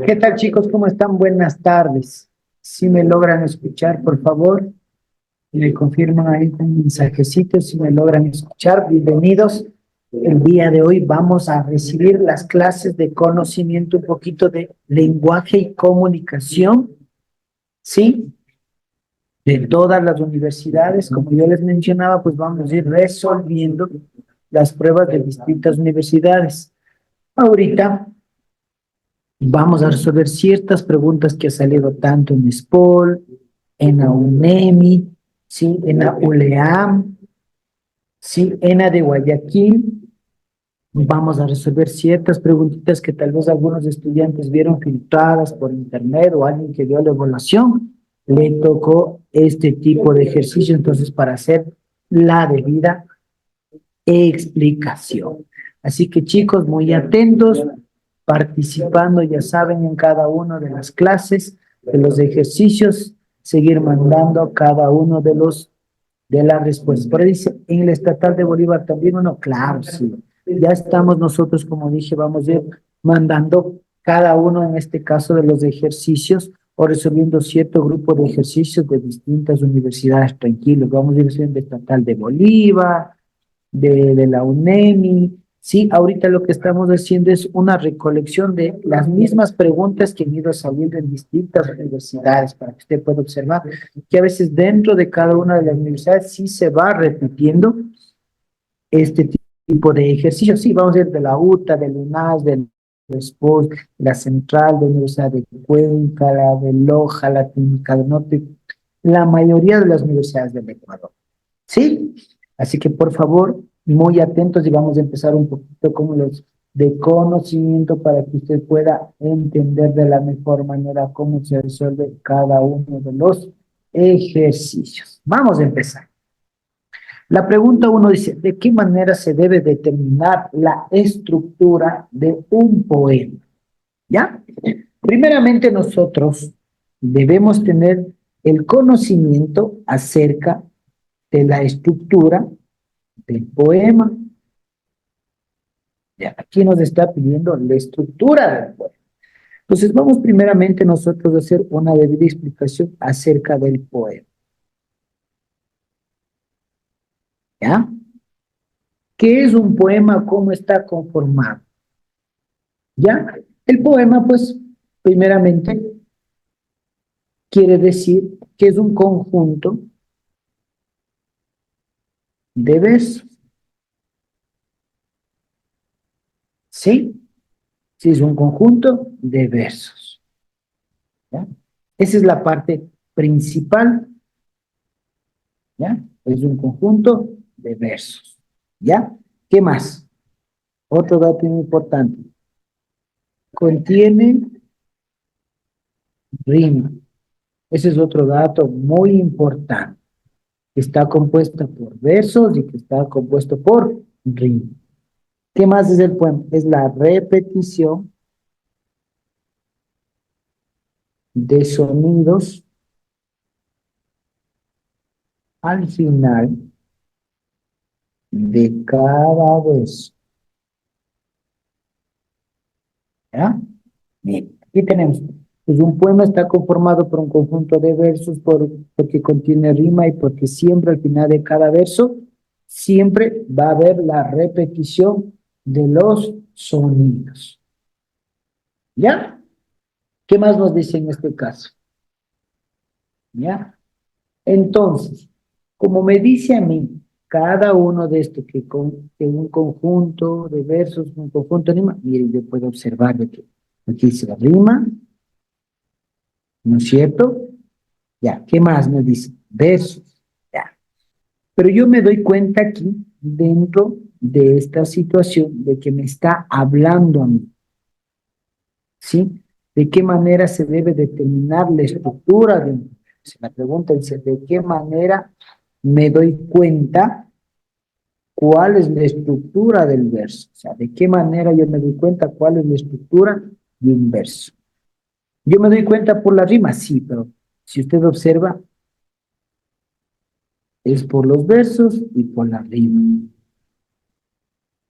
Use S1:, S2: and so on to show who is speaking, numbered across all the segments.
S1: ¿Qué tal, chicos? ¿Cómo están? Buenas tardes. Si me logran escuchar, por favor, me confirman ahí con un mensajecito si me logran escuchar. Bienvenidos. El día de hoy vamos a recibir las clases de conocimiento, un poquito de lenguaje y comunicación, ¿sí? De todas las universidades. Como yo les mencionaba, pues vamos a ir resolviendo las pruebas de distintas universidades. Ahorita vamos a resolver ciertas preguntas que ha salido tanto en SPOL, en la UNEMI, ¿sí? En la ULEAM, ¿sí? En la de Guayaquil. Vamos a resolver ciertas preguntitas que tal vez algunos estudiantes vieron filtradas por internet o alguien que dio la evaluación, le tocó este tipo de ejercicio, entonces para hacer la debida explicación. Así que chicos, muy atentos, participando, ya saben, en cada una de las clases, de los ejercicios, seguir mandando cada uno de las respuestas. Por ahí dice, en el estatal de Bolívar también uno, claro, sí. Ya estamos nosotros, como dije, vamos a ir mandando cada uno, en este caso, de los ejercicios o resolviendo cierto grupo de ejercicios de distintas universidades, tranquilos. Vamos a ir haciendo estatal de Bolívar, de la UNEMI. Sí, ahorita lo que estamos haciendo es una recolección de las mismas preguntas que han ido saliendo en distintas universidades para que usted pueda observar que a veces dentro de cada una de las universidades sí se va repitiendo este tipo de ejercicios. Sí, vamos a ir de la UTA, del UNAS, del SPOS, la Central, de la Universidad de Cuenca, la de Loja, la Técnica del Norte, la mayoría de las universidades del Ecuador. ¿Sí? Así que por favor, muy atentos y vamos a empezar un poquito con los de conocimiento para que usted pueda entender de la mejor manera cómo se resuelve cada uno de los ejercicios. Vamos a empezar. La pregunta uno dice, ¿de qué manera se debe determinar la estructura de un poema? ¿Ya? Primeramente nosotros debemos tener el conocimiento acerca de la estructura del poema. Ya, aquí nos está pidiendo la estructura del poema. Entonces vamos primeramente nosotros a hacer una debida explicación acerca del poema. ¿Ya? ¿Qué es un poema? ¿Cómo está conformado? ¿Ya? El poema, pues, primeramente quiere decir que es un conjunto de versos. ¿Sí? Sí, es un conjunto de versos. ¿Ya? Esa es la parte principal. ¿Ya? Es un conjunto de versos. ¿Ya? ¿Qué más? Otro dato muy importante. Contiene rima. Ese es otro dato muy importante. Está compuesta por versos y que está compuesto por rima. ¿Qué más es el poema? Es la repetición de sonidos al final de cada verso. ¿Ya? Bien, aquí tenemos. Pues un poema está conformado por un conjunto de versos porque contiene rima y porque siempre al final de cada verso, siempre va a haber la repetición de los sonidos. ¿Ya? ¿Qué más nos dice en este caso? ¿Ya? Entonces, como me dice a mí, cada uno de estos que un conjunto de versos, un conjunto de rima, mire, yo puedo observar de que aquí dice rima, ¿no es cierto? Ya, ¿qué más me dice? Versos, ya. Pero yo me doy cuenta aquí, dentro de esta situación, de que me está hablando a mí, ¿sí? ¿De qué manera se debe determinar la estructura de un... Si la pregunta dice, ¿de qué manera me doy cuenta cuál es la estructura del verso? O sea, ¿de qué manera yo me doy cuenta cuál es la estructura de un verso? Yo me doy cuenta por la rima, sí, pero si usted observa, es por los versos y por la rima. ¿No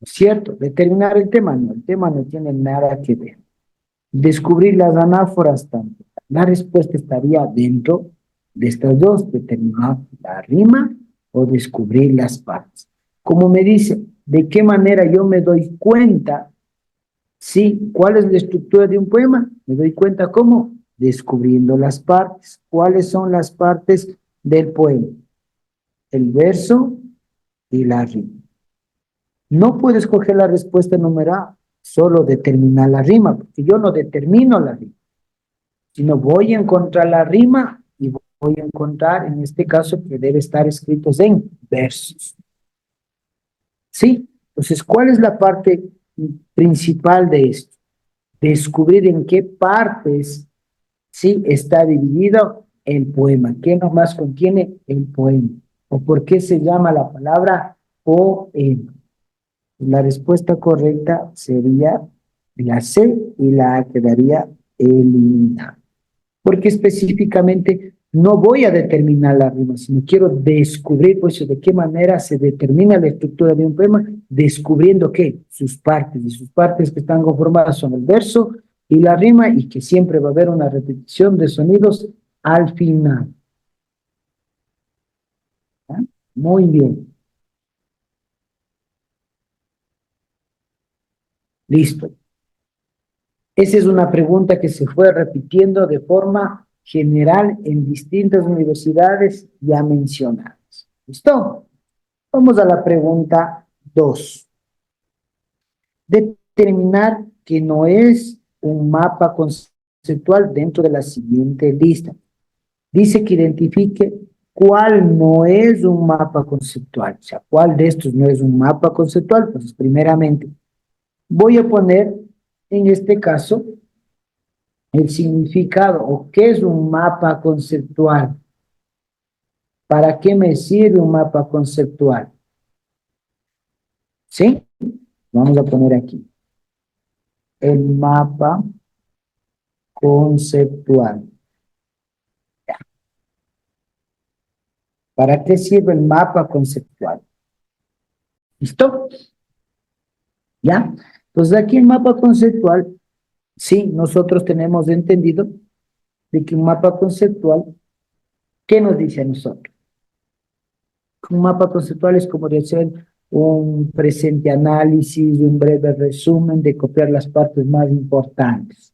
S1: es cierto? Determinar el tema no tiene nada que ver. Descubrir las anáforas también. La respuesta estaría dentro de estas dos, determinar la rima o descubrir las partes. Como me dice, ¿de qué manera yo me doy cuenta? Sí, ¿cuál es la estructura de un poema? Me doy cuenta cómo, descubriendo las partes. ¿Cuáles son las partes del poema? El verso y la rima. No puedo escoger la respuesta numeral, solo determinar la rima, porque yo no determino la rima, sino voy a encontrar la rima y voy a encontrar, en este caso, que debe estar escritos en versos. ¿Sí? Entonces, ¿cuál es la parte principal de esto? Descubrir en qué partes, ¿sí?, está dividido el poema. ¿Qué nomás contiene el poema? ¿O por qué se llama la palabra poema? La respuesta correcta sería la C y la A quedaría eliminada. Porque específicamente no voy a determinar la rima, sino quiero descubrir, pues, de qué manera se determina la estructura de un poema, descubriendo qué, sus partes, y sus partes que están conformadas son el verso y la rima, y que siempre va a haber una repetición de sonidos al final. ¿Ah? Muy bien, listo. Esa es una pregunta que se fue repitiendo de forma general en distintas universidades ya mencionadas. ¿Listo? Vamos a la pregunta 2. Determinar que no es un mapa conceptual dentro de la siguiente lista. Dice que identifique cuál no es un mapa conceptual. O sea, cuál de estos no es un mapa conceptual. Pues primeramente voy a poner en este caso el significado o qué es un mapa conceptual. ¿Para qué me sirve un mapa conceptual? ¿Sí? Vamos a poner aquí. El mapa conceptual. ¿Para qué sirve el mapa conceptual? ¿Listo? ¿Ya? Entonces aquí el mapa conceptual, sí, nosotros tenemos entendido de que un mapa conceptual, ¿qué nos dice a nosotros? Un mapa conceptual es como decir un presente análisis, un breve resumen de copiar las partes más importantes.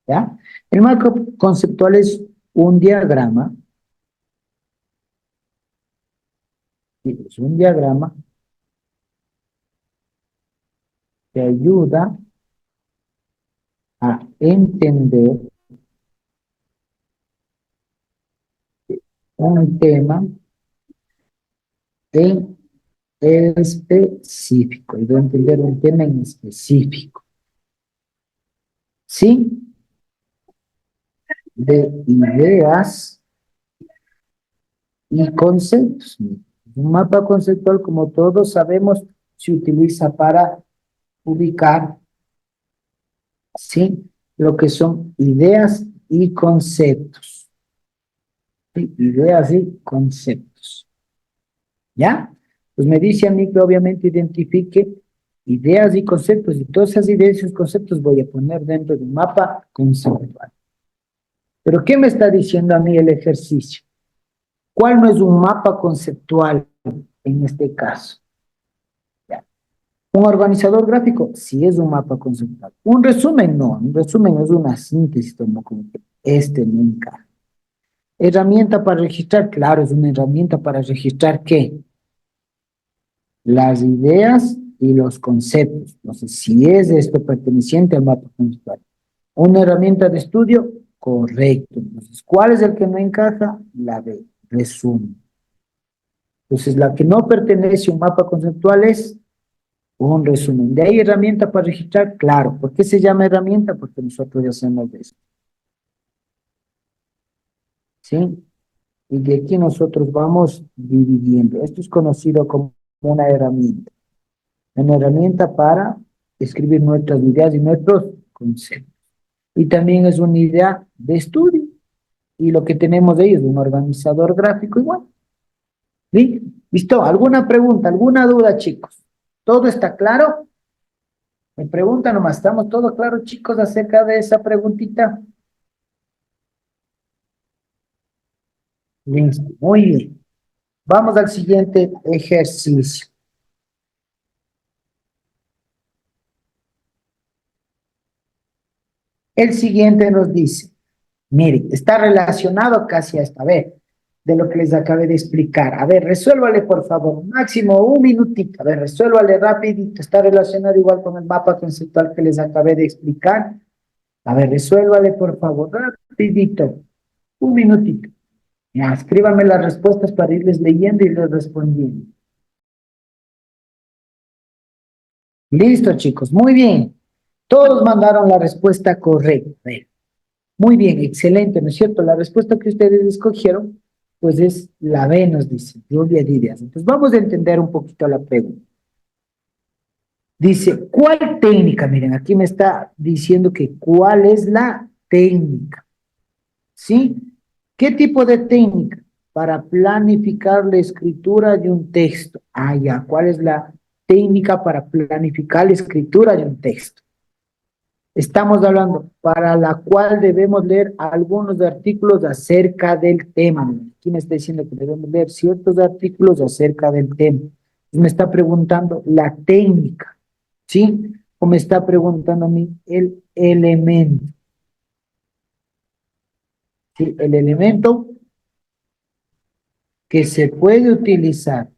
S1: ¿Ya? El mapa conceptual es un diagrama, ¿sí? Es un diagrama que ayuda a entender un tema en específico, ayuda a entender un tema en específico, ¿sí? De ideas y conceptos. Un mapa conceptual, como todos sabemos, se utiliza para ubicar, ¿sí?, lo que son ideas y conceptos. ¿Sí? Ideas y conceptos. ¿Ya? Pues me dice a mí que obviamente identifique ideas y conceptos, y todas esas ideas y esos conceptos voy a poner dentro de un mapa conceptual. Pero ¿qué me está diciendo a mí el ejercicio? ¿Cuál no es un mapa conceptual en este caso? ¿Ya? Un organizador gráfico sí es un mapa conceptual. Un resumen no, un resumen es una síntesis, como que este me encaja. Herramienta para registrar, claro, es una herramienta para registrar ¿qué? Las ideas y los conceptos. Entonces, si es esto perteneciente al mapa conceptual. Una herramienta de estudio, correcto. Entonces, ¿cuál es el que no encaja? La de resumen. Entonces, la que no pertenece a un mapa conceptual es un resumen. ¿De ahí herramienta para registrar? Claro. ¿Por qué se llama herramienta? Porque nosotros ya hacemos de eso. ¿Sí? Y de aquí nosotros vamos dividiendo. Esto es conocido como una herramienta. Una herramienta para escribir nuestras ideas y nuestros conceptos. Y también es una idea de estudio. Y lo que tenemos de ellos es un organizador gráfico igual. ¿Sí? ¿Listo? ¿Alguna pregunta, alguna duda, chicos? ¿Todo está claro? Me preguntan nomás, ¿estamos todos claros, chicos, acerca de esa preguntita? Listo, muy bien. Vamos al siguiente ejercicio. El siguiente nos dice, mire, está relacionado casi a esta vez de lo que les acabé de explicar. A ver, resuélvale por favor, máximo un minutito. A ver, resuélvale rapidito. Está relacionado igual con el mapa conceptual que les acabé de explicar. A ver, resuélvale por favor, rapidito. Un minutito. Ya, escríbanme las respuestas para irles leyendo y les respondiendo. Listo, chicos, muy bien. Todos mandaron la respuesta correcta. A ver, muy bien, excelente, ¿no es cierto? La respuesta que ustedes escogieron, pues es la B, nos dice, lluvia de ideas. Entonces vamos a entender un poquito la pregunta. Dice, ¿cuál técnica? Miren, aquí me está diciendo que cuál es la técnica, ¿sí? ¿Qué tipo de técnica? Para planificar la escritura de un texto. Ah, ya, ¿cuál es la técnica para planificar la escritura de un texto? Estamos hablando para la cual debemos leer algunos artículos acerca del tema. Aquí me está diciendo que debemos leer ciertos artículos acerca del tema. Me está preguntando la técnica, ¿sí? O me está preguntando a mí el elemento, ¿sí? El elemento que se puede utilizar,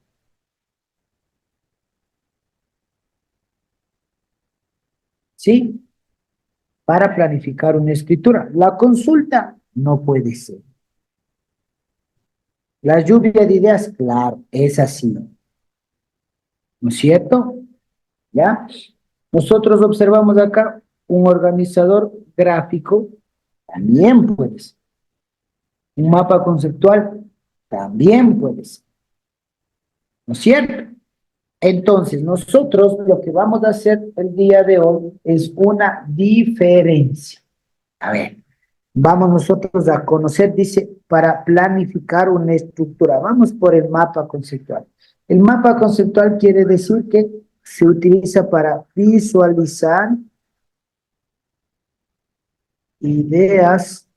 S1: ¿sí? Para planificar una escritura. La consulta no puede ser. La lluvia de ideas, claro, es así, ¿no es cierto? ¿Ya? Nosotros observamos acá un organizador gráfico, también puede ser. Un mapa conceptual, también puede ser. ¿No es cierto? Entonces, nosotros lo que vamos a hacer el día de hoy es una diferencia. A ver, vamos nosotros a conocer, dice, para planificar una estructura. Vamos por el mapa conceptual. El mapa conceptual quiere decir que se utiliza para visualizar ideas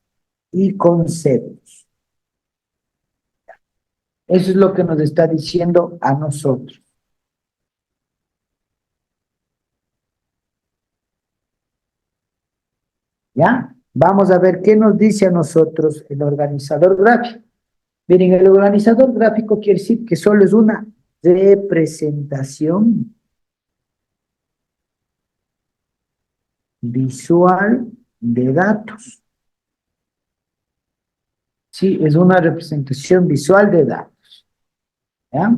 S1: y conceptos. Eso es lo que nos está diciendo a nosotros. ¿Ya? Vamos a ver qué nos dice a nosotros el organizador gráfico. Miren, el organizador gráfico quiere decir que solo es una representación visual de datos. Sí, es una representación visual de datos. ¿Ya?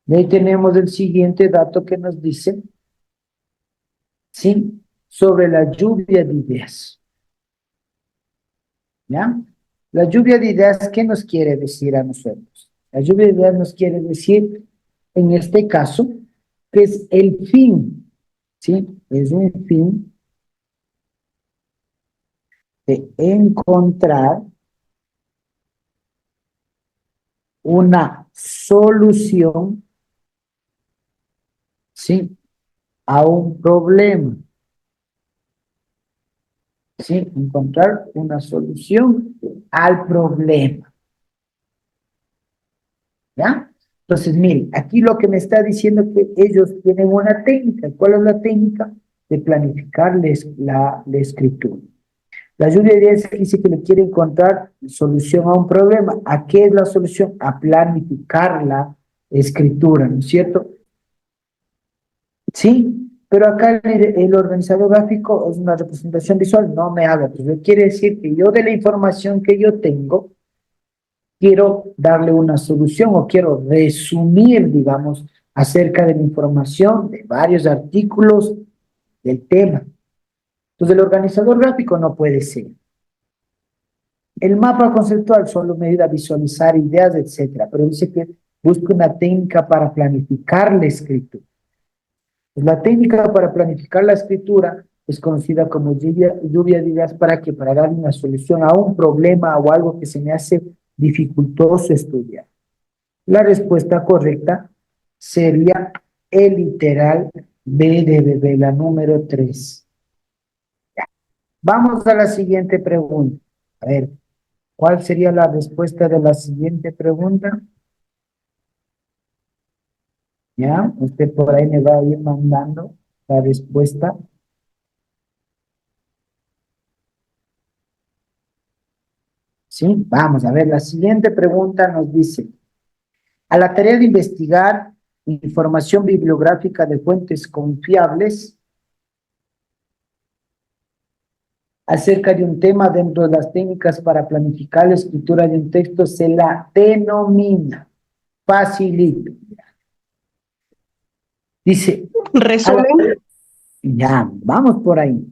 S1: Y ahí tenemos el siguiente dato que nos dice, ¿sí? Sobre la lluvia de ideas. ¿Ya? La lluvia de ideas, ¿qué nos quiere decir a nosotros? La lluvia de ideas nos quiere decir, en este caso, que es el fin, ¿sí? Es un fin de encontrar una solución, ¿sí? A un problema, ¿sí? Encontrar una solución al problema, ¿ya? Entonces, miren, aquí lo que me está diciendo es que ellos tienen una técnica. ¿Cuál es la técnica? De planificarles la escritura. La lluvia de ideas dice que le quiere encontrar solución a un problema. ¿A qué es la solución? A planificar la escritura, ¿no es cierto? Sí, pero acá el organizador gráfico es una representación visual, no me habla. Entonces, quiere decir que yo de la información que yo tengo, quiero darle una solución o quiero resumir, digamos, acerca de la información de varios artículos del tema. Entonces, el organizador gráfico no puede ser. El mapa conceptual solo me ayuda a visualizar ideas, etcétera, pero dice que busca una técnica para planificar la escritura. Pues la técnica para planificar la escritura es conocida como lluvia de ideas para que para dar una solución a un problema o algo que se me hace dificultoso estudiar. La respuesta correcta sería el literal B de bebé, la número 3. Vamos a la siguiente pregunta. A ver, ¿cuál sería la respuesta de la siguiente pregunta? ¿Ya? Usted por ahí me va a ir mandando la respuesta. ¿Sí? Vamos a ver, la siguiente pregunta nos dice, a la tarea de investigar información bibliográfica de fuentes confiables acerca de un tema dentro de las técnicas para planificar la escritura de un texto se la denomina, facilito. Dice, a la,
S2: Resumen,
S1: ya, vamos por ahí.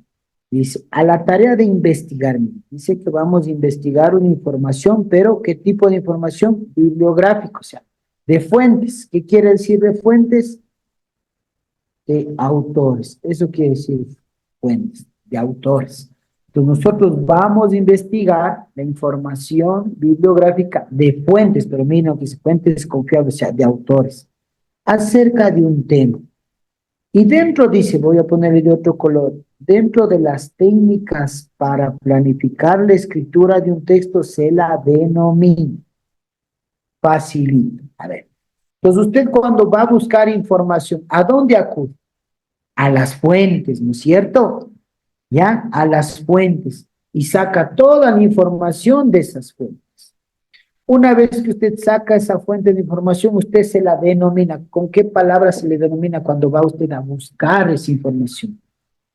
S1: Dice, a la tarea de investigar, dice que vamos a investigar una información, pero ¿qué tipo de información? Bibliográfica, o sea, de fuentes. ¿Qué quiere decir de fuentes? De autores. Eso quiere decir fuentes, de autores. Entonces nosotros vamos a investigar la información bibliográfica de fuentes, pero miren que es fuentes confiables, o sea, de autores, acerca de un tema. Y dentro dice, voy a ponerle de otro color, dentro de las técnicas para planificar la escritura de un texto se la denomina. Facilito. A ver. Entonces usted cuando va a buscar información, ¿a dónde acude? A las fuentes, ¿no es cierto? ¿Ya? A las fuentes. Y saca toda la información de esas fuentes. Una vez que usted saca esa fuente de información, usted se la denomina. ¿Con qué palabra se le denomina cuando va usted a buscar esa información?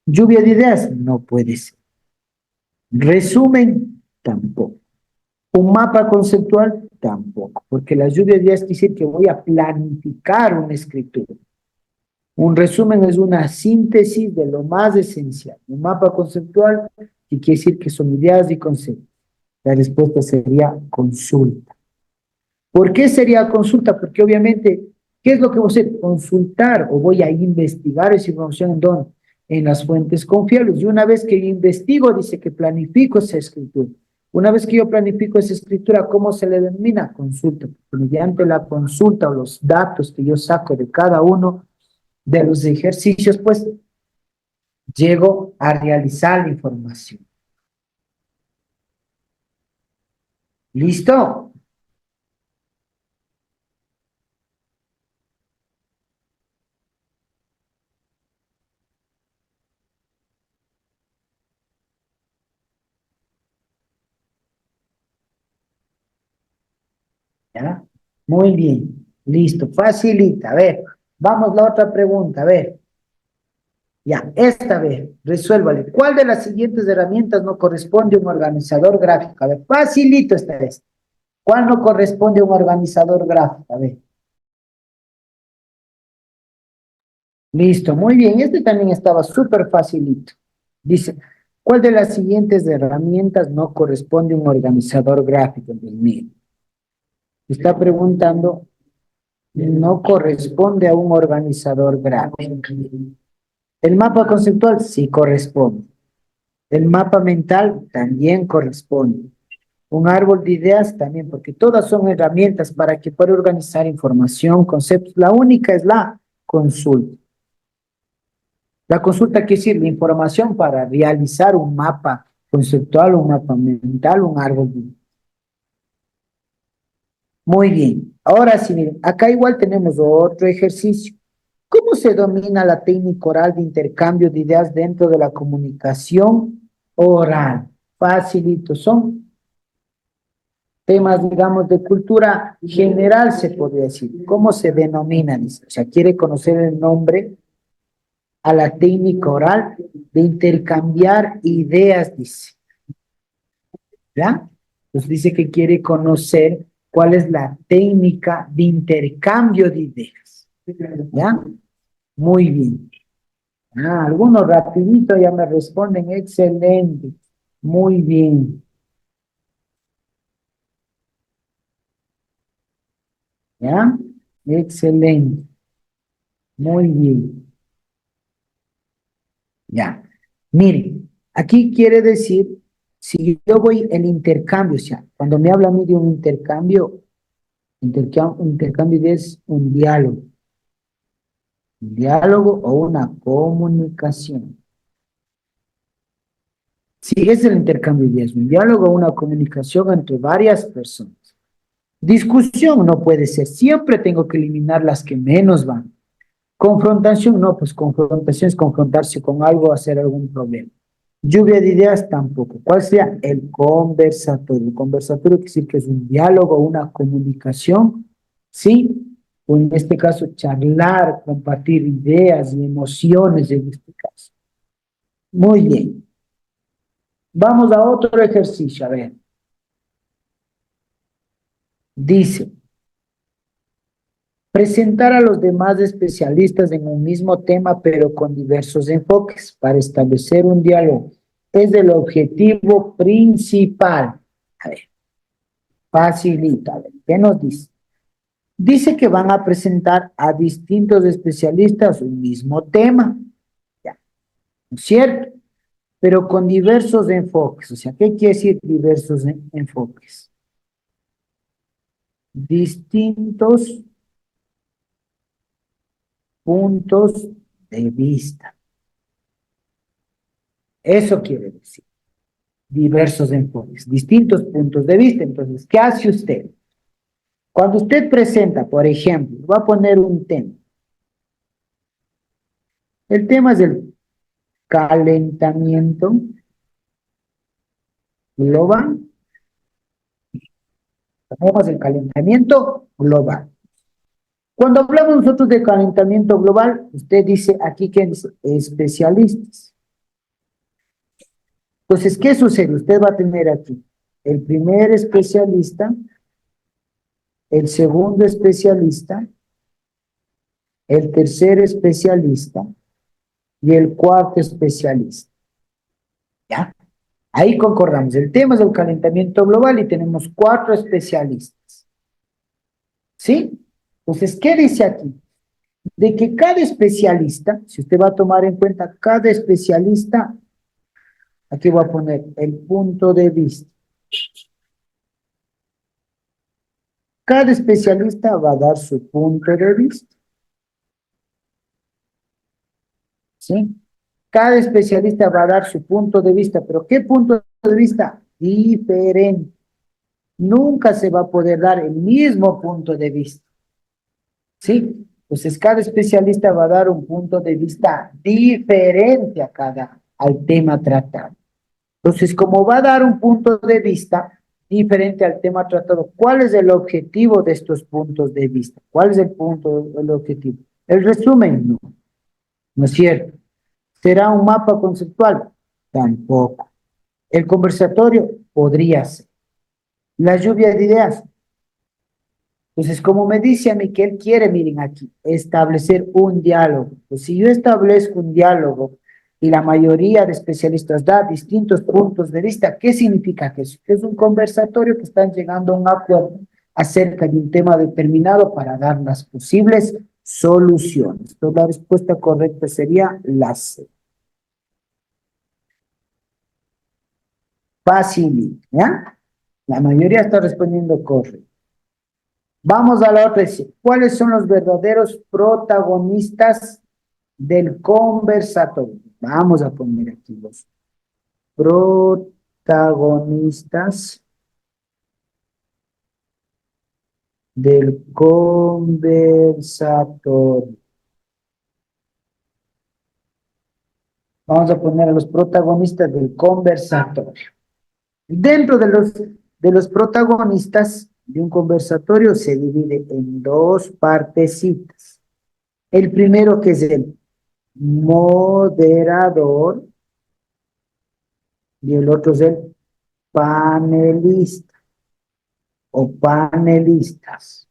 S1: Lluvia de ideas, no puede ser. Resumen, tampoco. Un mapa conceptual, tampoco. Porque la lluvia de ideas quiere decir que voy a planificar una escritura. Un resumen es una síntesis de lo más esencial. Un mapa conceptual, que quiere decir que son ideas y conceptos. La respuesta sería consulta. ¿Por qué sería consulta? Porque obviamente, ¿qué es lo que voy a hacer? Consultar o voy a investigar esa información en dónde? En las fuentes confiables. Y una vez que yo investigo, dice que planifico esa escritura. Una vez que yo planifico esa escritura, ¿cómo se le denomina? Consulta. Mediante la consulta o los datos que yo saco de cada uno de los ejercicios, pues llego a realizar la información. ¿Listo? ¿Ya? Muy bien. Listo. Facilita. A ver, vamos a la otra pregunta. A ver. Ya, esta vez, resuélvale. ¿Cuál de las siguientes herramientas no corresponde a un organizador gráfico? A ver, facilito esta vez. ¿Cuál no corresponde a un organizador gráfico? A ver. Listo, muy bien. Este también estaba súper facilito. Dice, ¿cuál de las siguientes herramientas no corresponde a un organizador gráfico? Pues mire, está preguntando, no corresponde a un organizador gráfico. El mapa conceptual sí corresponde. El mapa mental también corresponde. Un árbol de ideas también, porque todas son herramientas para que pueda organizar información, conceptos. La única es la consulta. La consulta quiere decir la información para realizar un mapa conceptual, un mapa mental, un árbol de ideas. Muy bien. Ahora sí, miren, acá igual tenemos otro ejercicio. ¿Cómo se domina la técnica oral de intercambio de ideas dentro de la comunicación oral? Facilito, son temas, digamos, de cultura general, se podría decir. ¿Cómo se denomina? Dice, o sea, quiere conocer el nombre a la técnica oral de intercambiar ideas, dice. ¿Ya? Entonces dice que quiere conocer cuál es la técnica de intercambio de ideas. ¿Ya? Muy bien. Ah, algunos rapidito ya me responden, excelente. Muy bien. ¿Ya? Excelente. Muy bien. Ya. Miren, aquí quiere decir, si yo voy el intercambio, o sea, cuando me habla a mí de un intercambio, intercambio es un diálogo. Un diálogo o una comunicación. Sí, es el intercambio de ideas, un diálogo o una comunicación entre varias personas. Discusión no puede ser, siempre tengo que eliminar las que menos van. Confrontación, no, pues confrontación es confrontarse con algo, hacer algún problema. Lluvia de ideas tampoco. ¿Cuál sería el conversatorio? El conversatorio quiere decir que es un diálogo, una comunicación, ¿sí? O en este caso, charlar, compartir ideas y emociones en este caso. Muy bien. Vamos a otro ejercicio. A ver, dice, presentar a los demás especialistas en un mismo tema, pero con diversos enfoques para establecer un diálogo. Es el objetivo principal. A ver, facilita. A ver, ¿qué nos dice? Dice que van a presentar a distintos especialistas un mismo tema, ya, ¿no es cierto? Pero con diversos enfoques. O sea, ¿qué quiere decir diversos enfoques? Distintos puntos de vista. Eso quiere decir. Diversos enfoques, distintos puntos de vista. Entonces, ¿qué hace usted? Cuando usted presenta, por ejemplo, va a poner un tema. El tema es el calentamiento global. Tenemos el calentamiento global. Cuando hablamos nosotros de calentamiento global, usted dice aquí que es especialistas. Entonces, ¿qué sucede? Usted va a tener aquí el primer especialista, el segundo especialista, el tercer especialista y el cuarto especialista. ¿Ya? Ahí concordamos. El tema es el calentamiento global y tenemos cuatro especialistas. ¿Sí? Entonces, ¿qué dice aquí? De que cada especialista, si usted va a tomar en cuenta cada especialista, aquí voy a poner el punto de vista. Cada especialista va a dar su punto de vista. ¿Sí? Cada especialista va a dar su punto de vista, pero ¿qué punto de vista? Diferente. Nunca se va a poder dar el mismo punto de vista. ¿Sí? Entonces, cada especialista va a dar un punto de vista diferente al tema tratado. Entonces, como va a dar un punto de vista diferente al tema tratado, ¿cuál es el objetivo de estos puntos de vista? ¿Cuál es el objetivo? El resumen, no, no es cierto. ¿Será un mapa conceptual? Tampoco. El conversatorio podría ser. La lluvia de ideas. Entonces, como me dice a mí que él quiere, miren aquí, establecer un diálogo. Pues si yo establezco un diálogo y la mayoría de especialistas da distintos puntos de vista, ¿qué significa que es un conversatorio que están llegando a un acuerdo acerca de un tema determinado para dar las posibles soluciones? Entonces, la respuesta correcta sería la C. Fácil, ¿ya? La mayoría está respondiendo correcto. Vamos a la otra. ¿Cuáles son los verdaderos protagonistas del conversatorio? Vamos a poner aquí los protagonistas del conversatorio. Vamos a poner a los protagonistas del conversatorio. Dentro de los protagonistas de un conversatorio se divide en dos partecitas. El primero que es el moderador y el otro es el panelista o panelistas.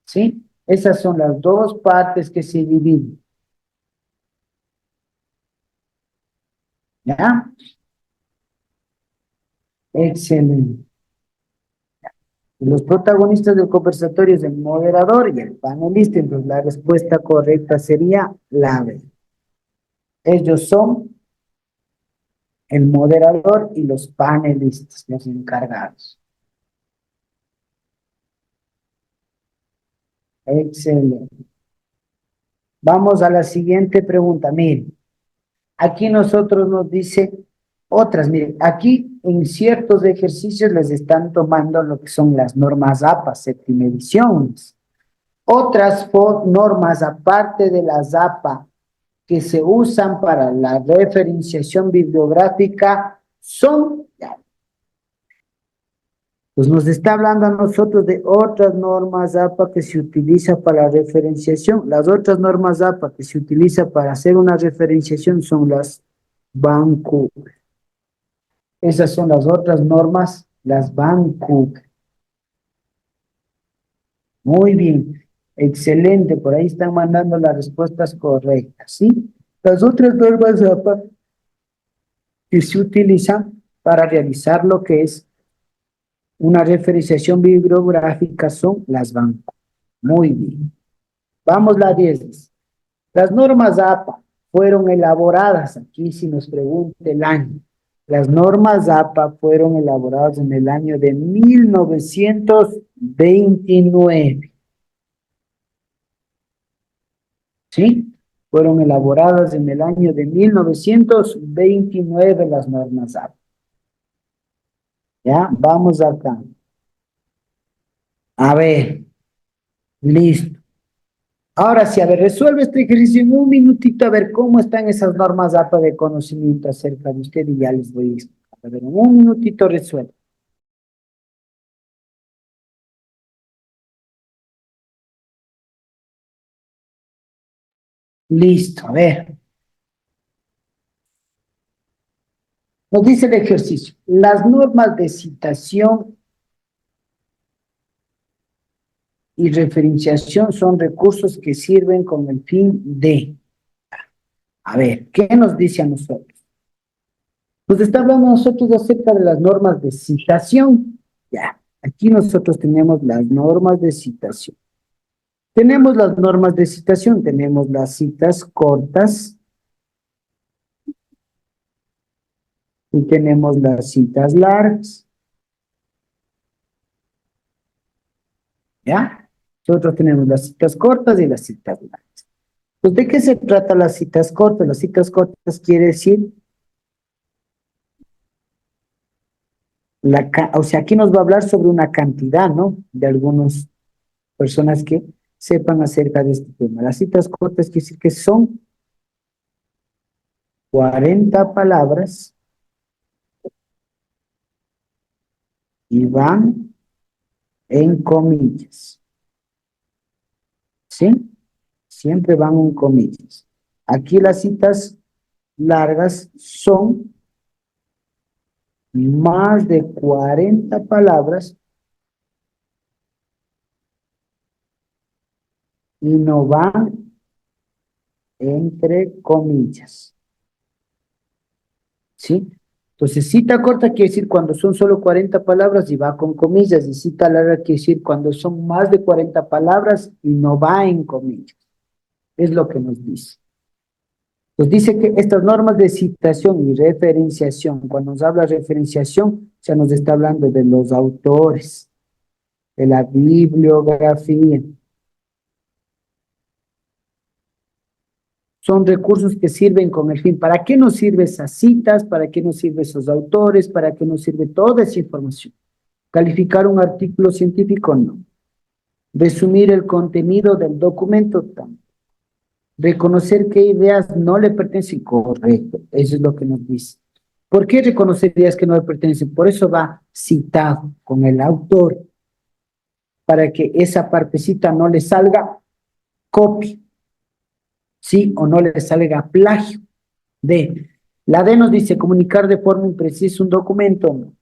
S1: ¿Sí? Esas son las dos partes que se dividen. ¿Ya? Excelente. Los protagonistas del conversatorio es el moderador y el panelista. Entonces la respuesta correcta sería la B. Ellos son el moderador y los panelistas, los encargados. Excelente. Vamos a la siguiente pregunta. Miren, aquí nosotros nos dice otras. Miren, aquí en ciertos ejercicios les están tomando lo que son las normas APA, séptima edición. Otras normas aparte de las APA que se usan para la referenciación bibliográfica son, pues nos está hablando a nosotros de otras normas APA que se utiliza para la referenciación. Las otras normas APA que se utiliza para hacer una referenciación son las Vancouver. Esas son las otras normas, las Vancouver. Muy bien, excelente, por ahí están mandando las respuestas correctas, ¿sí? Las otras normas APA que se utilizan para realizar lo que es una referenciación bibliográfica son las Vancouver. Muy bien. Vamos la 10. Las normas APA fueron elaboradas, aquí si nos pregunta el año, las normas APA fueron elaboradas en el año de 1929. ¿Sí? Fueron elaboradas en el año de 1929 las normas APA. ¿Ya? Vamos acá. A ver, listo. Ahora sí, a ver, resuelve este ejercicio en un minutito, a ver cómo están esas normas APA de conocimiento acerca de usted y ya les voy a explicar. A ver, en un minutito resuelve. Listo, a ver. Nos dice el ejercicio. Las normas de citación y referenciación son recursos que sirven con el fin de... A ver, ¿qué nos dice a nosotros? Pues está hablando a nosotros acerca de las normas de citación. Ya, aquí nosotros tenemos las normas de citación. Tenemos las normas de citación, tenemos las citas cortas y tenemos las citas largas. ¿Ya? Nosotros tenemos las citas cortas y las citas largas. Pues, ¿de qué se trata las citas cortas? Las citas cortas quiere decir, o sea, aquí nos va a hablar sobre una cantidad, ¿no? De algunas personas que sepan acerca de este tema. Las citas cortas quiere decir que son 40 palabras y van en comillas. ¿Sí? Siempre van en comillas. Aquí las citas largas son más de 40 palabras y no van entre comillas. ¿Sí? Entonces, cita corta quiere decir cuando son solo 40 palabras y va con comillas, y cita larga quiere decir cuando son más de 40 palabras y no va en comillas. Es lo que nos dice. Nos dice que estas normas de citación y referenciación, cuando nos habla de referenciación, ya nos está hablando de los autores, de la bibliografía. Son recursos que sirven con el fin. ¿Para qué nos sirven esas citas? ¿Para qué nos sirven esos autores? ¿Para qué nos sirve toda esa información? ¿Calificar un artículo científico? No. ¿Resumir el contenido del documento? Tampoco. ¿Reconocer qué ideas no le pertenecen? Correcto, eso es lo que nos dice. ¿Por qué reconocer ideas que no le pertenecen? Por eso va citado con el autor, para que esa partecita no le salga copia, ¿sí? O no le salga plagio. D. La D nos dice comunicar de forma imprecisa un documento. No.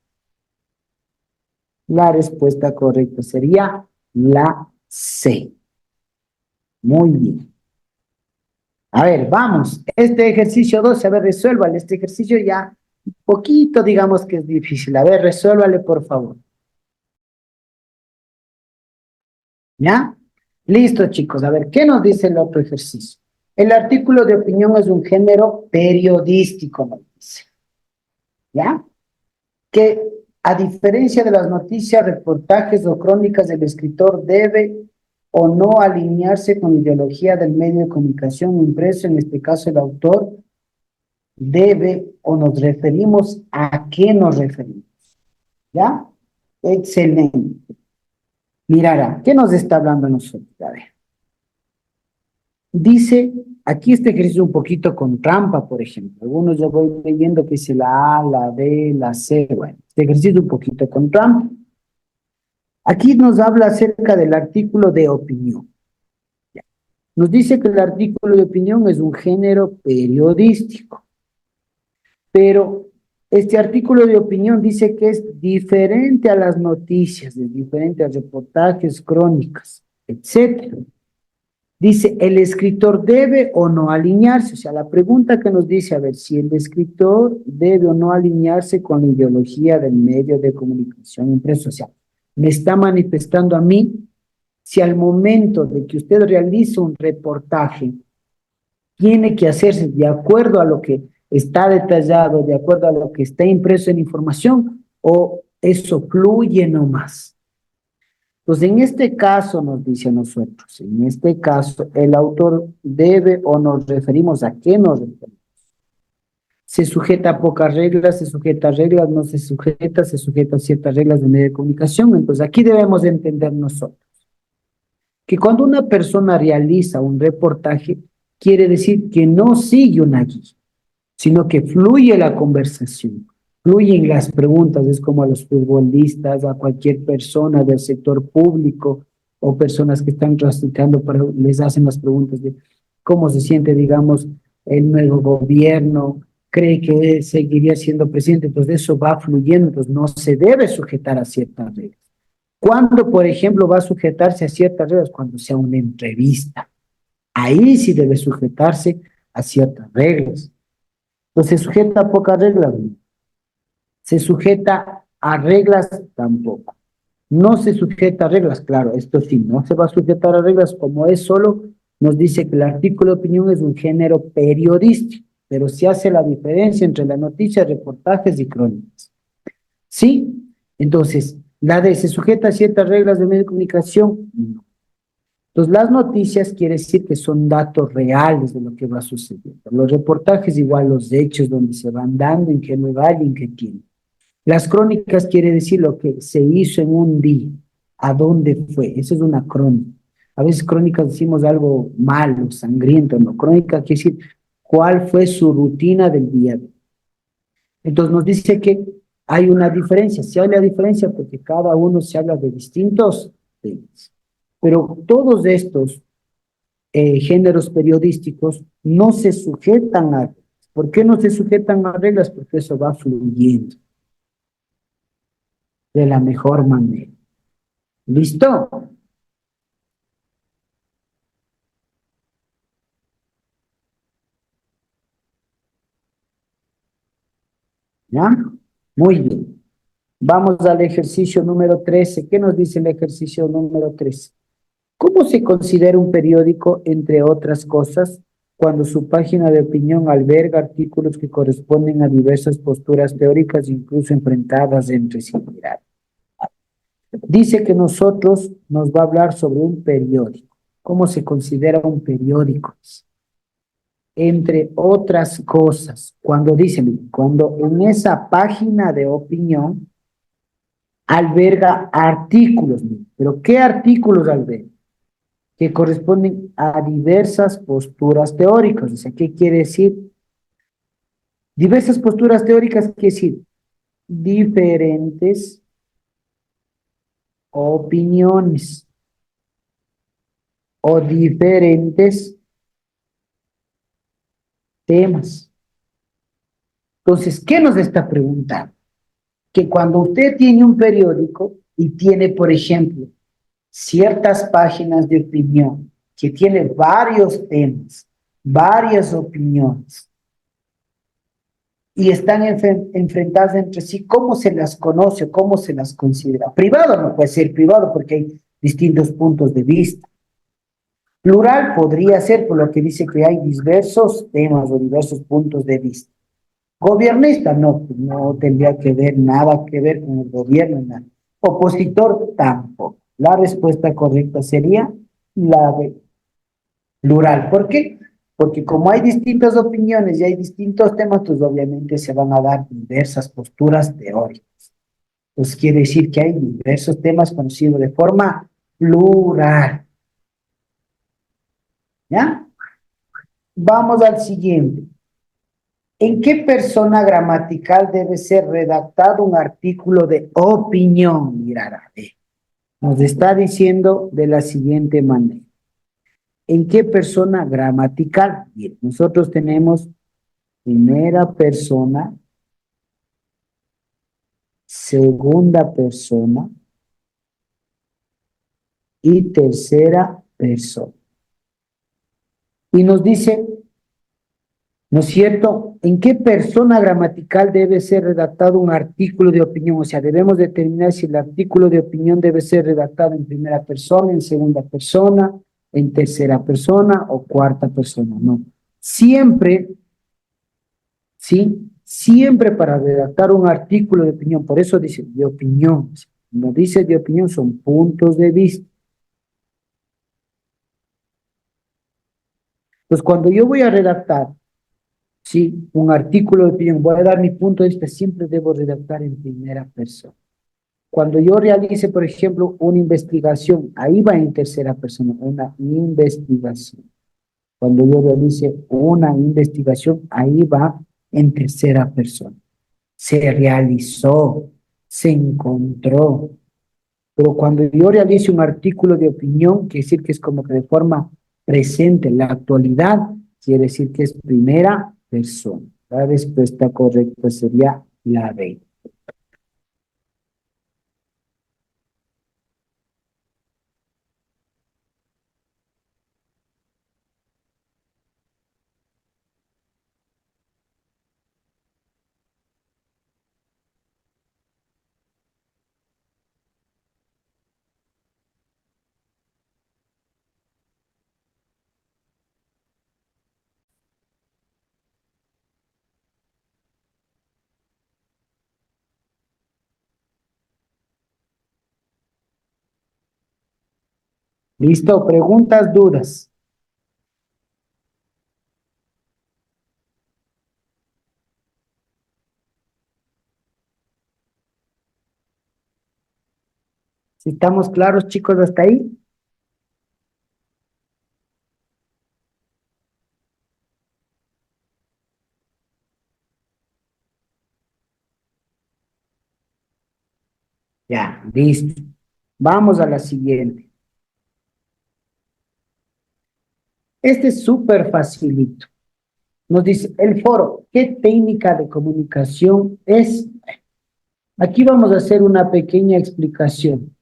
S1: La respuesta correcta sería la C. Muy bien. A ver, vamos. Este ejercicio 12, a ver, resuélvale. Este ejercicio ya un poquito, digamos que es difícil. A ver, resuélvale, por favor. ¿Ya? Listo, chicos. A ver, ¿qué nos dice el otro ejercicio? El artículo de opinión es un género periodístico, nos dice. ¿Ya? Que a diferencia de las noticias, reportajes o crónicas, el escritor debe o no alinearse con la ideología del medio de comunicación impreso, en este caso el autor debe o nos referimos a qué nos referimos. ¿Ya? Excelente. Mirará, ¿qué nos está hablando a nosotros? A ver. Dice, aquí este ejercicio un poquito con trampa, por ejemplo. Algunos yo voy leyendo que dice la A, la B, la C. Bueno, este ejercicio un poquito con trampa. Aquí nos habla acerca del artículo de opinión. Nos dice que el artículo de opinión es un género periodístico, pero este artículo de opinión dice que es diferente a las noticias, es diferente a reportajes, crónicas, etcétera. Dice, ¿el escritor debe o no alinearse? O sea, la pregunta que nos dice, a ver, si el escritor debe o no alinearse con la ideología del medio de comunicación impreso. O sea, me está manifestando a mí si al momento de que usted realiza un reportaje, tiene que hacerse de acuerdo a lo que está detallado, de acuerdo a lo que está impreso en información, o eso fluye nomás. Pues en este caso nos dice a nosotros, en este caso el autor debe o nos referimos a qué nos referimos. Se sujeta a pocas reglas, se sujeta a reglas, no se sujeta a ciertas reglas de medio de comunicación. Entonces aquí debemos entender nosotros que cuando una persona realiza un reportaje, quiere decir que no sigue una guía, sino que fluye la conversación, fluyen las preguntas, es como a los futbolistas, a cualquier persona del sector público o personas que están transitando, les hacen las preguntas de cómo se siente, digamos, el nuevo gobierno, cree que seguiría siendo presidente, entonces eso va fluyendo, entonces no se debe sujetar a ciertas reglas. ¿Cuándo, por ejemplo, va a sujetarse a ciertas reglas? Cuando sea una entrevista. Ahí sí debe sujetarse a ciertas reglas. Entonces, ¿se sujeta a pocas reglas? ¿Se sujeta a reglas? Tampoco. No se sujeta a reglas, claro, esto sí, no se va a sujetar a reglas como es solo, nos dice que el artículo de opinión es un género periodístico, pero se hace la diferencia entre las noticias, reportajes y crónicas. ¿Sí? Entonces, la de se sujeta a ciertas reglas de medio de comunicación, no. Entonces, las noticias quiere decir que son datos reales de lo que va sucediendo. Los reportajes igual los hechos donde se van dando, en qué lugar y en qué tiempo. Las crónicas quiere decir lo que se hizo en un día, a dónde fue. Eso es una crónica. A veces crónicas decimos algo malo, sangriento, no. Crónica quiere decir cuál fue su rutina del día. Entonces nos dice que hay una diferencia. Se habla de diferencia porque cada uno se habla de distintos temas. Pero todos estos géneros periodísticos no se sujetan a reglas. ¿Por qué no se sujetan a reglas? Porque eso va fluyendo de la mejor manera. ¿Listo? ¿Ya? Muy bien. Vamos al ejercicio número 13. ¿Qué nos dice el ejercicio número 13? ¿Cómo se considera un periódico, entre otras cosas, cuando su página de opinión alberga artículos que corresponden a diversas posturas teóricas, incluso enfrentadas entre sí? Dice que nosotros nos va a hablar sobre un periódico. ¿Cómo se considera un periódico? Entre otras cosas, cuando dicen, cuando en esa página de opinión alberga artículos, pero ¿qué artículos alberga? Que corresponden a diversas posturas teóricas. O sea, ¿qué quiere decir? Diversas posturas teóricas quiere decir diferentes opiniones o diferentes temas. Entonces, ¿qué nos está preguntando? Que cuando usted tiene un periódico y tiene, por ejemplo, ciertas páginas de opinión que tiene varios temas, varias opiniones, y están enfrentadas entre sí, ¿cómo se las conoce, cómo se las considera? Privado no puede ser privado porque hay distintos puntos de vista. Plural podría ser por lo que dice que hay diversos temas o diversos puntos de vista. Gobernista no, pues no tendría que ver nada que ver con el gobierno, nada. Opositor tampoco. La respuesta correcta sería La B. Plural. ¿Por qué? Porque como hay distintas opiniones y hay distintos temas, pues obviamente se van a dar diversas posturas teóricas. Pues quiere decir que hay diversos temas conocidos de forma plural. ¿Ya? Vamos al siguiente. ¿En qué persona gramatical debe ser redactado un artículo de opinión? Mira, nos está diciendo de la siguiente manera. ¿En qué persona gramatical? Bien, nosotros tenemos primera persona, segunda persona y tercera persona. Y nos dice, ¿no es cierto? ¿En qué persona gramatical debe ser redactado un artículo de opinión? O sea, debemos determinar si el artículo de opinión debe ser redactado en primera persona, en segunda persona, en tercera persona o cuarta persona. No. Siempre, ¿sí? Siempre para redactar un artículo de opinión, por eso dice de opinión. No dice de opinión, son puntos de vista. Entonces, cuando yo voy a redactar, sí, un artículo de opinión, voy a dar mi punto de vista, siempre debo redactar en primera persona. Cuando yo realice, por ejemplo, una investigación, ahí va en tercera persona, una investigación. Cuando yo realice una investigación, ahí va en tercera persona. Se realizó, se encontró. Pero cuando yo realice un artículo de opinión, quiere decir que es como que de forma presente, en la actualidad, quiere decir que es primera persona. La respuesta correcta sería la B. ¿Listo? Preguntas, dudas. Si estamos claros, chicos, hasta ahí. Ya, listo. Vamos a la siguiente. Este es súper facilito. Nos dice, el foro, ¿qué técnica de comunicación es? Aquí vamos a hacer una pequeña explicación.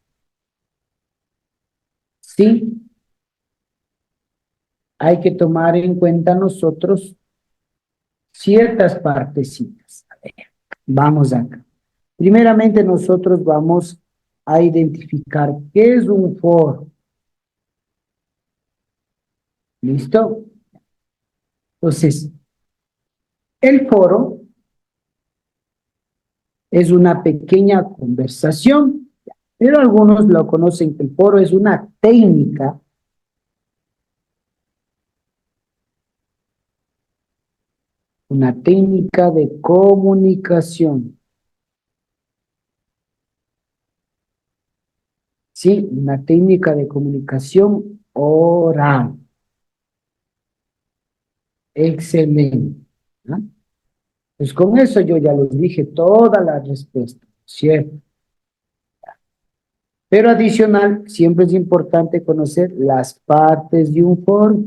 S1: Sí, hay que tomar en cuenta nosotros ciertas partecitas. A ver, vamos acá. Primeramente nosotros vamos a identificar qué es un foro. ¿Listo? Entonces, el foro es una pequeña conversación, pero algunos lo conocen que el foro es una técnica de comunicación. Sí, una técnica de comunicación oral. Excelente. ¿Ah? Pues con eso yo ya les dije todas las respuestas, ¿cierto? Pero adicional, siempre es importante conocer las partes de un foro.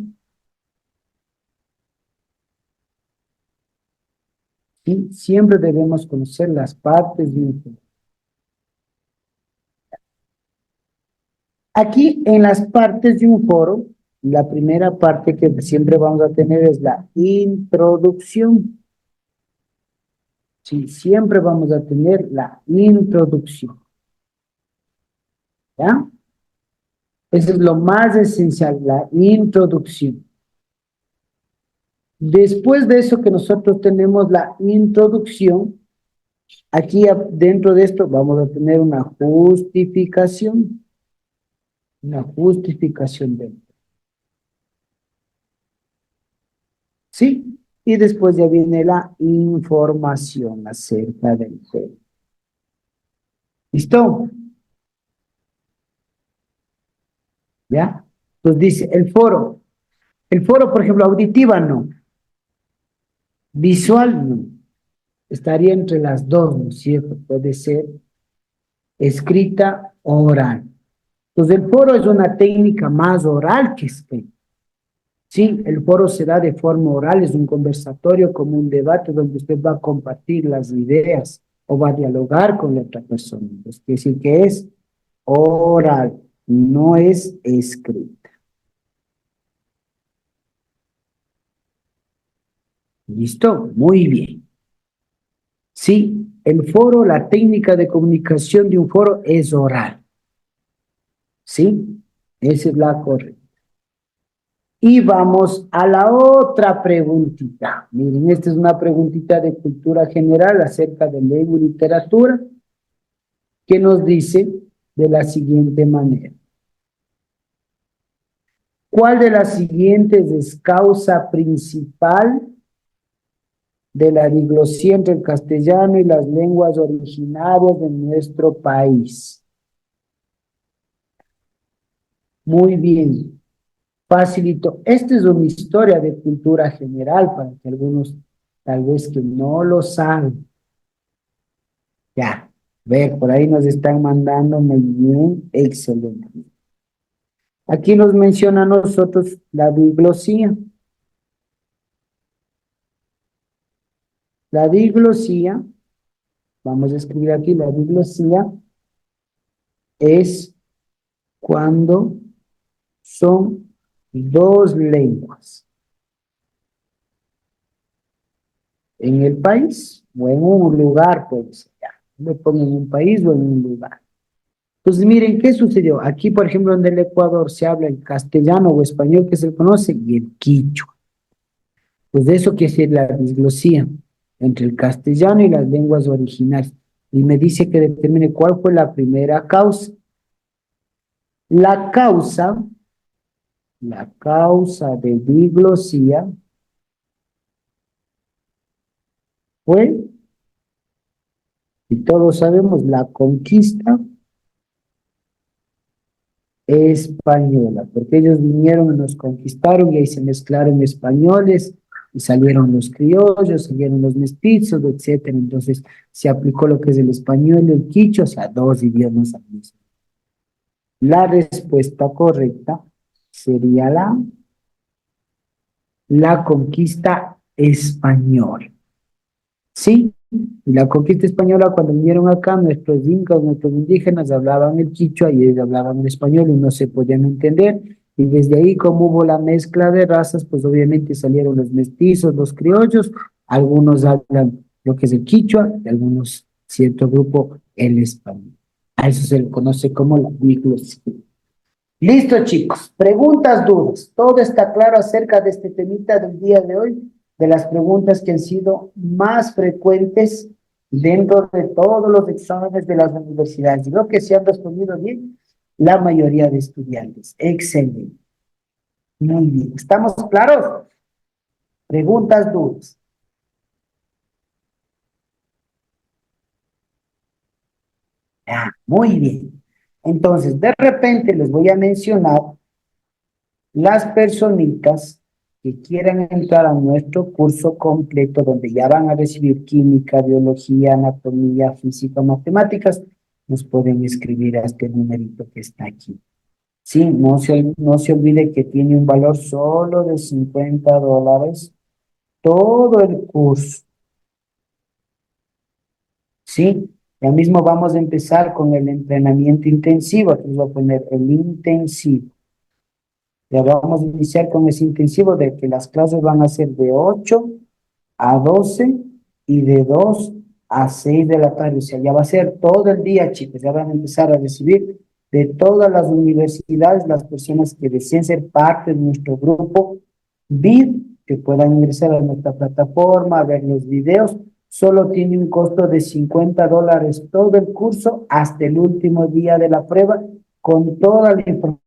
S1: ¿Sí? Siempre debemos conocer las partes de un foro. Aquí en las partes de un foro, la primera parte que siempre vamos a tener es la introducción. Sí, siempre vamos a tener la introducción. ¿Ya? Eso es lo más esencial, la introducción. Después de eso que nosotros tenemos la introducción, aquí dentro de esto vamos a tener una justificación. Una justificación del. ¿Sí? Y después ya viene la información acerca del juego. ¿Listo? ¿Ya? Entonces dice, el foro. El foro, por ejemplo, auditiva no. Visual no. Estaría entre las dos, ¿no es cierto? Puede ser escrita o oral. Entonces el foro es una técnica más oral que escrita. Sí, el foro se da de forma oral, es un conversatorio como un debate donde usted va a compartir las ideas o va a dialogar con la otra persona. Es decir, que es oral, no es escrita. ¿Listo? Muy bien. Sí, el foro, la técnica de comunicación de un foro es oral. ¿Sí? Esa es la correcta. Y vamos a la otra preguntita. Miren, esta es una preguntita de cultura general acerca de lengua y literatura que nos dice de la siguiente manera. ¿Cuál de las siguientes es causa principal de la diglosía entre el castellano y las lenguas originarias de nuestro país? Muy bien, facilito. Esta es una historia de cultura general para que algunos tal vez que no lo saben. Ya, ver, por ahí nos están mandando muy bien, excelente. Aquí nos menciona a nosotros la diglosía. La diglosía, vamos a escribir aquí, la diglosía es cuando son dos lenguas en el país o en un lugar, puede ser. Ya, me pongo en un país o en un lugar. Entonces, miren, ¿qué sucedió? Aquí, por ejemplo, en el Ecuador se habla el castellano o español que se conoce y el quichua. Pues de eso quiere decir la disglosía entre el castellano y las lenguas originales. Y me dice que determine cuál fue la primera causa. La causa, la causa de diglosía fue, y todos sabemos, la conquista española, porque ellos vinieron y nos conquistaron y ahí se mezclaron españoles y salieron los criollos, salieron los mestizos, etcétera. Entonces se aplicó lo que es el español y el quichua, o sea, dos idiomas al mismo. La respuesta correcta sería la conquista española. ¿Sí? Y la conquista española, cuando vinieron acá, nuestros incas, nuestros indígenas hablaban el quichua y ellos hablaban el español y no se podían entender. Y desde ahí, como hubo la mezcla de razas, pues obviamente salieron los mestizos, los criollos, algunos hablan lo que es el quichua y algunos, cierto grupo, el español. A eso se le conoce como la diglosia. Listo, chicos. Preguntas, dudas. Todo está claro acerca de este temita del día de hoy, de las preguntas que han sido más frecuentes dentro de todos los exámenes de las universidades. Y creo que se han respondido bien la mayoría de estudiantes. Excelente. Muy bien. ¿Estamos claros? Preguntas, dudas. Ah, muy bien. Entonces, de repente les voy a mencionar las personitas que quieran entrar a nuestro curso completo, donde ya van a recibir química, biología, anatomía, física, matemáticas, nos pueden escribir a este numerito que está aquí. Sí, no se olvide que tiene un valor solo de $50 todo el curso. Sí, ya mismo vamos a empezar con el entrenamiento intensivo. Aquí les voy a poner el intensivo. Ya vamos a iniciar con ese intensivo de que las clases van a ser de 8 a 12 y de 2 a 6 de la tarde. O sea, ya va a ser todo el día, chicos. Ya van a empezar a recibir de todas las universidades las personas que deseen ser parte de nuestro grupo VIP, que puedan ingresar a nuestra plataforma, ver los videos. Solo tiene un costo de $50 todo el curso hasta el último día de la prueba, con toda la información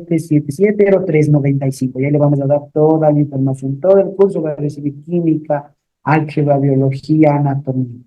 S1: 777-0395. Ya le vamos a dar toda la información. Todo el curso va a recibir química, álgebra, biología, anatomía.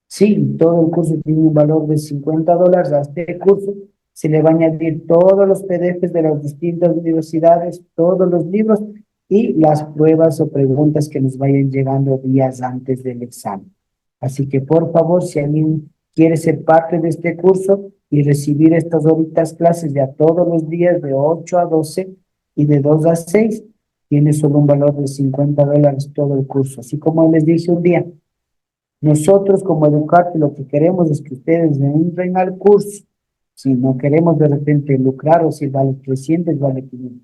S1: Sí, todo el curso tiene un valor de $50. A este curso se le va a añadir todos los PDFs de las distintas universidades, todos los libros y las pruebas o preguntas que nos vayan llegando días antes del examen. Así que por favor, si alguien quiere ser parte de este curso y recibir estas horitas clases ya todos los días de 8 a 12 y de 2 a 6, tiene solo un valor de $50 todo el curso. Así como les dije un día, nosotros como Educarte lo que queremos es que ustedes entren al curso. Si no queremos de repente lucrar o si vale 300, vale 500.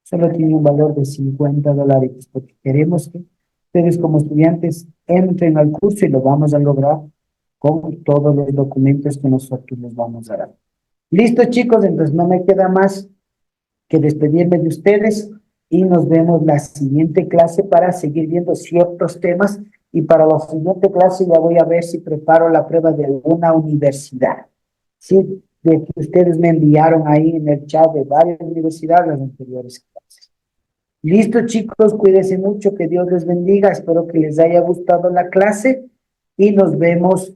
S1: Solo tiene un valor de $50 porque queremos que ustedes como estudiantes entren al curso y lo vamos a lograr con todos los documentos que nosotros les vamos a dar. Listo, chicos, entonces no me queda más que despedirme de ustedes y nos vemos la siguiente clase para seguir viendo ciertos temas y para la siguiente clase ya voy a ver si preparo la prueba de alguna universidad. Sí, de que ustedes me enviaron ahí en el chat de varias universidades las anteriores clases. Listo, chicos, cuídense mucho, que Dios les bendiga, espero que les haya gustado la clase y nos vemos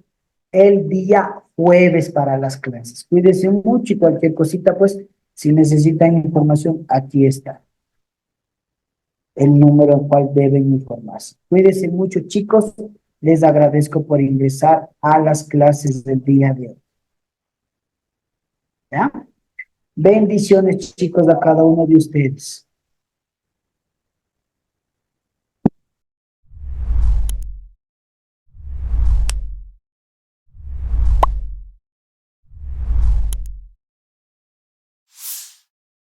S1: el día jueves para las clases. Cuídense mucho y cualquier cosita, pues, si necesitan información, aquí está el número al cual deben informarse. Cuídense mucho, chicos, les agradezco por ingresar a las clases del día de hoy. ¿Ya? Bendiciones, chicos, a cada uno de ustedes.